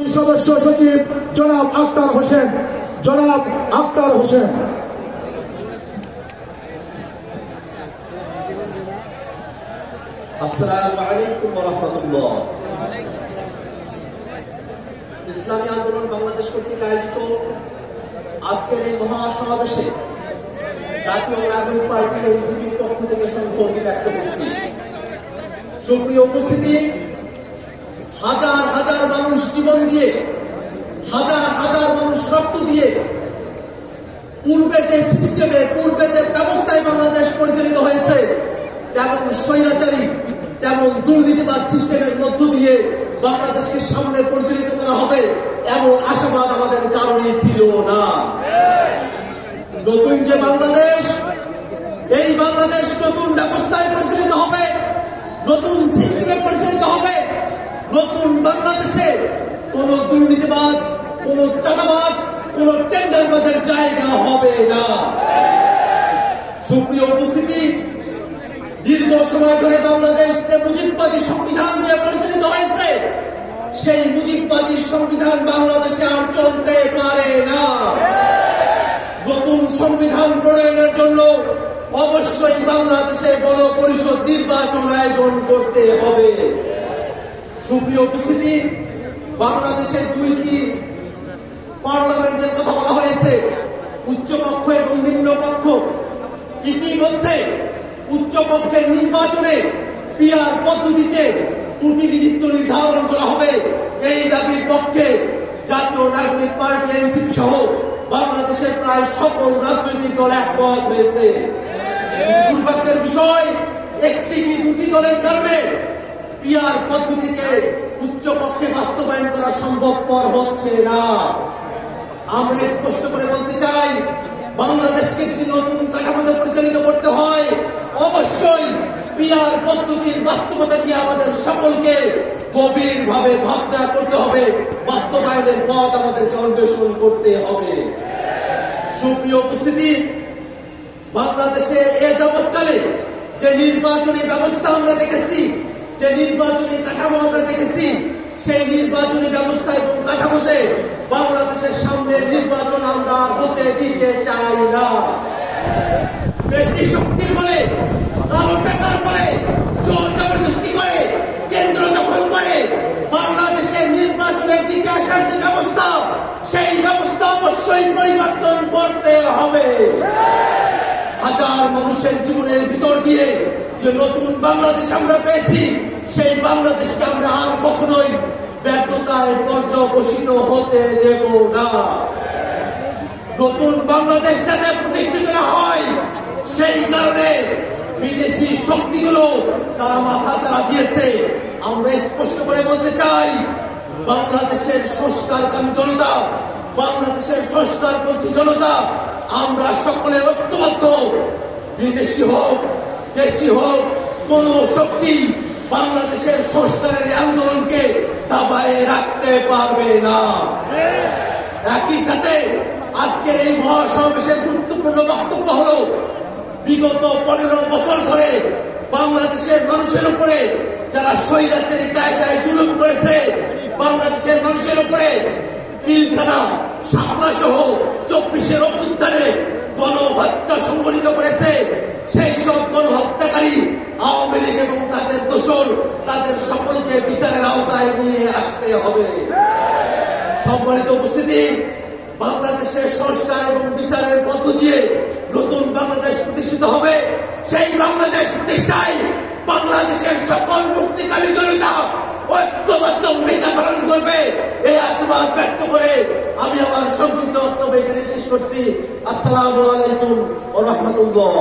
সদস্য সচিব জনাব আক্তার হোসেন। আসসালামু আলাইকুম ওয়া রাহমাতুল্লাহ। ইসলামী আন্দোলন বাংলাদেশ কর্তৃক আয়োজিত আজকের এই মহাসমাবেশে জাতীয় নাগরিক পার্টি এনসিপির পক্ষ থেকে সংহতি ব্যক্ত করছি। সুপ্রিয় উপস্থিতি, হাজার হাজার মানুষ জীবন দিয়ে, হাজার হাজার মানুষ রক্ত দিয়ে পূর্বে যে সিস্টেমে, পূর্বে যে ব্যবস্থায় বাংলাদেশ পরিচালিত হয়েছে, তেমন স্বৈরাচারী, তেমন দুর্নীতিবাদ সিস্টেমের মধ্য দিয়ে বাংলাদেশকে সামনে পরিচালিত করা হবে এমন আশাবাদ আমাদের কারণে ছিল না। নতুন যে বাংলাদেশ, এই বাংলাদেশ নতুন ব্যবস্থায় পরিচালিত হবে, নতুন সিস্টেমে পরিচালিত হবে। নতুন বাংলাদেশে কোন দুর্নীতিবাজ, কোন চাঁদাবাজ, কোন টেন্ডারবাজের জায়গা হবে না। সুপ্রিয় উপস্থিতি, দীর্ঘ সময় ধরে বাংলাদেশ যে মুজিববাদী সংবিধান দিয়ে পরিচালিত হয়েছে, সেই মুজিববাদী সংবিধান বাংলাদেশে আর চলতে পারে না। নতুন সংবিধান প্রণয়নের জন্য অবশ্যই বাংলাদেশে গণপরিষদ নির্বাচন আয়োজন করতে হবে। সুপ্রিয় উপস্থিতি, বাংলাদেশের দুইটি পার্লামেন্টের কথা বলা হয়েছে, উচ্চকক্ষ এবং নিম্নকক্ষ। ইতিমধ্যে উচ্চকক্ষের নির্বাচনে পিআর পদ্ধতিতে প্রতিনিধিত্ব নির্ধারণ করা হবে, এই দাবির পক্ষে জাতীয় নাগরিক পার্টি এনসিপি সহ বাংলাদেশের প্রায় সকল রাজনৈতিক দল একমত হয়েছে। দুর্ভাগ্যের বিষয়, একটি কি দুটি দলের কারণে পিআর পদ্ধতিকে উচ্চকক্ষে বাস্তবায়ন করা সম্ভবপর হচ্ছে না। আমরা স্পষ্ট করে বলতে চাই, বাংলাদেশকে যদি নতুন কাঠামোতে পরিচালিত করতে হয়, অবশ্যই পিআর পদ্ধতির বাস্তবতা কি আমাদের সকলকে গভীরভাবে ভাবনা করতে হবে, বাস্তবায়নের পথ আমাদেরকে অন্বেষণ করতে হবে। সুপ্রিয় উপস্থিতি, বাংলাদেশে এ যাবৎকালে যে নির্বাচনী ব্যবস্থা আমরা দেখেছি, যে নির্বাচনী কাঠামো আমরা দেখেছি, সেই নির্বাচনী ব্যবস্থা এবং কাঠামোতে বাংলাদেশের সামনে নির্বাচন আমরা হতে দিতে চাই না। বেশি শক্তির বলে, কালো টাকার বলে, জোর জবরদস্তি করে, কেন্দ্র দখল করে বাংলাদেশের নির্বাচনে জিতে আসার যে ব্যবস্থা, সেই ব্যবস্থা অবশ্যই পরিবর্তন করতে হবে। হাজার মানুষের জীবনের ভিতর দিয়ে যে নতুন বাংলাদেশ আমরা পেয়েছি, সেই বাংলাদেশকে আমরা আর কখনোই ব্যর্থতায় পর্যবসিত হতে দেব না। নতুন বাংলাদেশ যাতে প্রতিষ্ঠিত না হয়, সেই কারণে বিদেশি শক্তিগুলো তারা মাথা চাড়া দিয়েছে। আমরা স্পষ্ট করে বলতে চাই, বাংলাদেশের সংস্কারকামী জনতা, বাংলাদেশের সংস্কারপন্থী জনতা, আমরা সকলে ঐক্যবদ্ধ। বিদেশি হোক, দেশি হোক, কোন শক্তি বাংলাদেশের সংস্কারের আন্দোলনকে দাবায় রাখতে পারবে না। একই সাথে আজকের এই মহাসমাবেশের গুরুত্বপূর্ণ বক্তব্য হল, বিগত 15 বছর ধরে বাংলাদেশের মানুষের উপরে যারা স্বৈরাচারী কায়দায় জুলুম করেছে, বাংলাদেশের মানুষের উপরে পিলখানা, শাপলা সহ 24-এর অভ্যুত্থানে গণহত্যা সংগঠিত করেছে, সেই সব গণহত্যাকারী আওয়ামী লীগ এবং তাদের দোসর, তাদের সকলকে বিচারের আওতায় নিয়ে আসতে হবে। সম্মানিত উপস্থিতি, বাংলাদেশের সংস্কার এবং বিচারের মধ্য দিয়ে নতুন বাংলাদেশ প্রতিষ্ঠিত হবে। সেই বাংলাদেশ প্রতিষ্ঠায় বাংলাদেশের সকল মুক্তিকামী জনতা ঐক্যবদ্ধ ভূমিকা পালন করবে, এই আশীর্বাদ ব্যক্ত করে আমি আমার সংক্ষিপ্ত বক্তব্য এখানে শেষ করছি। আসসালামু আলাইকুম ওয়া রাহমাতুল্লাহ।